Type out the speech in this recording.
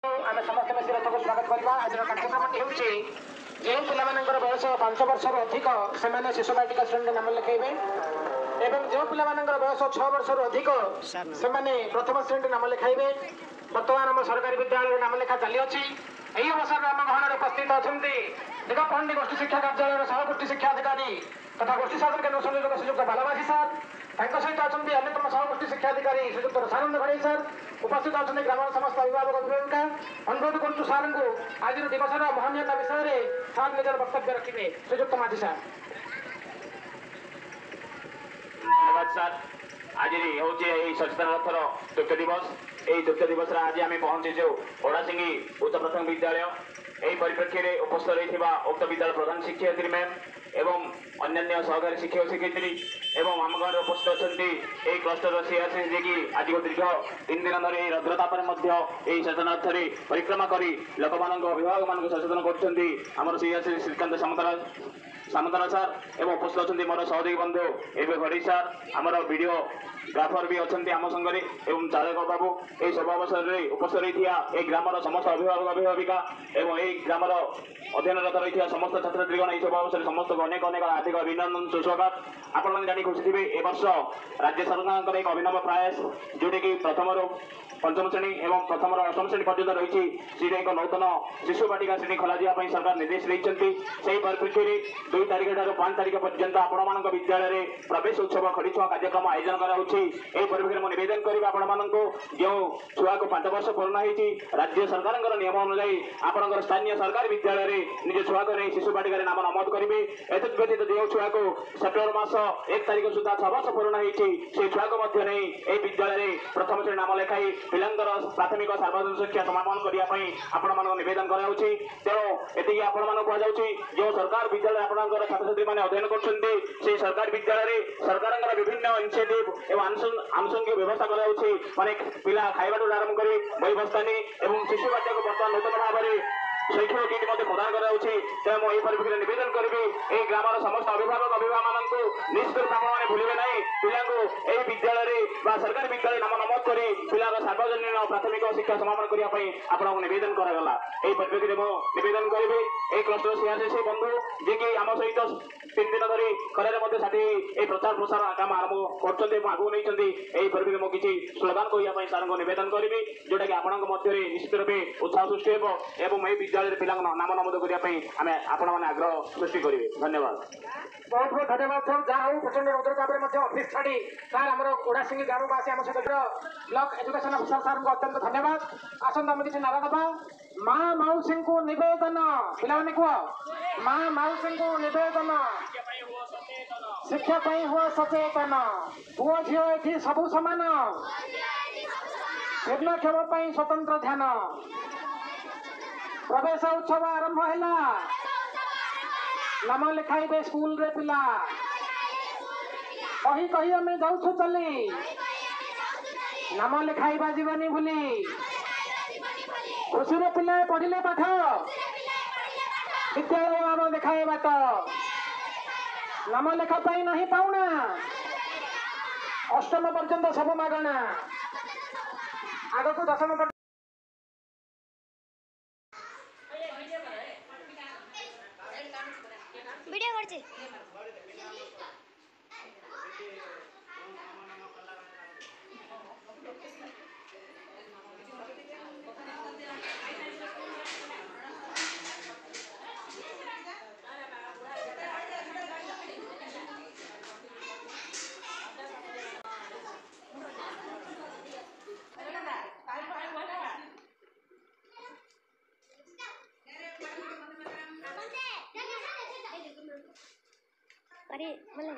आम समस्त मिसी रथ को स्वागत करवा। आज कार्यक्रम जो पिलार बयस 5 वर्ष अधिक से शिशु बाटिका श्रेणी नाम लिखेबे एवं जो पिलार बयस 6 वर्ष अधिक से प्रथम श्रेणी नाम लिखाइबे। बर्तमान आम सरकारी विद्यालय नाम लेखा चली अच्छी। यही अवसर आम गहन उपस्थित अच्छा देख पंडी गोष्ठी शिक्षा कार्यालय सहगोष्ठी शिक्षा अधिकारी तथा गोष्ठी शासन केन्द्र संयोजक श्रीजुक्त बालवासी सार सहित अच्छा अन्यतम सहगोष्ठी शिक्षा अधिकारी श्रीजुक्त रसानंद घड़ई सार उपस्थित अच्छा ग्राम समस्त अभिभावक अभिभाविका। अनुरोध करुँ सार को आज दिवस महनीयता विषय में सार निजर वक्तव्य रखिए। श्रीजुक्त माझी सार। धन्यवाद सार। आज हूँ सचेतन रथर तृतीय दिवस। यही तृतीय दिवस आज आम पहुंचीचु ओडासिंगी उच्च प्राथमिक विद्यालय। यही परिप्रेक्षी में उपस्थित रही उक्त विद्यालय प्रधान शिक्षयित्री मैम एवं अन्य सहकारी शिक्षक शिक्षयित्री एवं आम गाँव उपस्थित अच्छा क्लस्टर सीआरसी जी की आज दीर्घ 3 दिन धरी रौद्रताप सचेतन रथ परिक्रमा कर लोक अभिभावक मान सचेतन कर सीआरसी श्रीकांत सामंतराज सार एवं उपस्थित अच्छा मोर सहयोगी बंधु एवं घड़ी सार आमर वीडियो ग्राफर भी अच्छा आम संगे एवं चालक बाबू यही सब अवसर में उपस्थित रही ग्रामर समस्त अभिभावक अभिभाविका एवं यही ग्रामर अध्ययनरत रही समस्त छात्रछात्रीगण यही सब अवसर समस्त अनेक अनेक हार्दिक अभिनंदन सुस्वागत। आपण जानी खुशी थे ए वर्ष राज्य सरकार एक अभिनव प्रयास जोटा कि प्रथम पंचम श्रेणी एवं प्रथम 8म श्रेणी पर्यटन रही एक नूतन शिशु बाटिका श्रेणी खोल सरकार निर्देश देते। परिप्रेक्षी में 2 तारिख ठार 5 तारिख पर्यंत आपण विद्यालय में प्रवेश उत्सव खड़ी छुआ कार्यक्रम आयोजन कर निवेदन करी आपण जो छुआ को 5 वर्ष पूर्ण होती राज्य सरकार नियम अनुजाई आपंकर स्थानीय सरकारी विद्यालय में निज छुआ को नहीं शिशु बाटिका नाम नमद करेंगे। एतद्यतीत जो छुआ को सेप्टेम्बर मास 1 तारिख सुधा 6 वर्ष पूर्ण होती से छुआ को नहीं विद्यालय में प्रथम श्रेणी नाम लिखाई पिलांकर प्राथमिक सार्वजनिक शिक्षा समापन करने आपण निवेदन कराऊँगी। तेणु एति आपण कहुँ जो सरकार विद्यालय आपंकर छात्र छात्री मैंने अध्ययन कर सरकारी विद्यालय सरकार विभिन्न इनिशिएटिव एवं आनुषंगिक व्यवस्था कराऊँगी माने पिला खाइबा आरंभ कर बही बस्तानी एवं शिशु बाटिका को बर्तमान नूतन भाव में शैक्षणिक किट प्रदान कराऊँगी। तेणु मुझे परिप्रेक्षी में निवेदन करी ग्रामर समस्त अभिभावक अभिभावक निश्चित आपने भूलें ना पिला यही विद्यालय सरकारी विद्यालय नाम नमद कर पिला सार्वजनिक प्राथमिक शिक्षा समापन करने आपको निवेदन करागला। यही परिप्रेक्षी में निवेदन करी क्लस्टर सीआरसी बंधु जी कि आम सहित 3 दिन धरी खरारे साथी प्रचार प्रसार काम आरंभ कर आगू नहीं परिप्रेक्षी में किसी स्लोगान कहवाई सार को निवेदन करी जोटा कि आपण निश्चित रूपे उत्साह सृष्टि एवं यही विद्यालय पिला नाम नमद करने आपण मैंने आग्रह सृष्टि करेंगे। धन्यवाद। बहुत बहुत धन्यवाद सर। जहाँ प्रचंड रौद्रताप अफिस् छाड़ी सार आम ओडासिंगी ग्राम को आसी आम सहित ब्लॉक एजुकेशन अफिसर सार को अत्यंत धन्यवाद। आसंत आम किसी नारा दबा माँ मौसी को निवेदन पिलाने कह माँ मौसी को निवेदन शिक्षा हुआ सचेतन पुओ झील ये सबू सामान भिन्नक्षम स्वतंत्र ध्यान प्रवेश उत्सव आरंभ है नाम लिखाइबे स्कूल रे पिला कही कही आम जाऊँ चली नाम लिखाइबा जीवनी भूली खुशी रे पिला पढ़िले पाठ विद्यालय नाम देखाए बाट नाम लेखा पाई नहीं पाउना 8म पर्यंत सब मागणा आग को 10म वीडियो करछि अरे बोले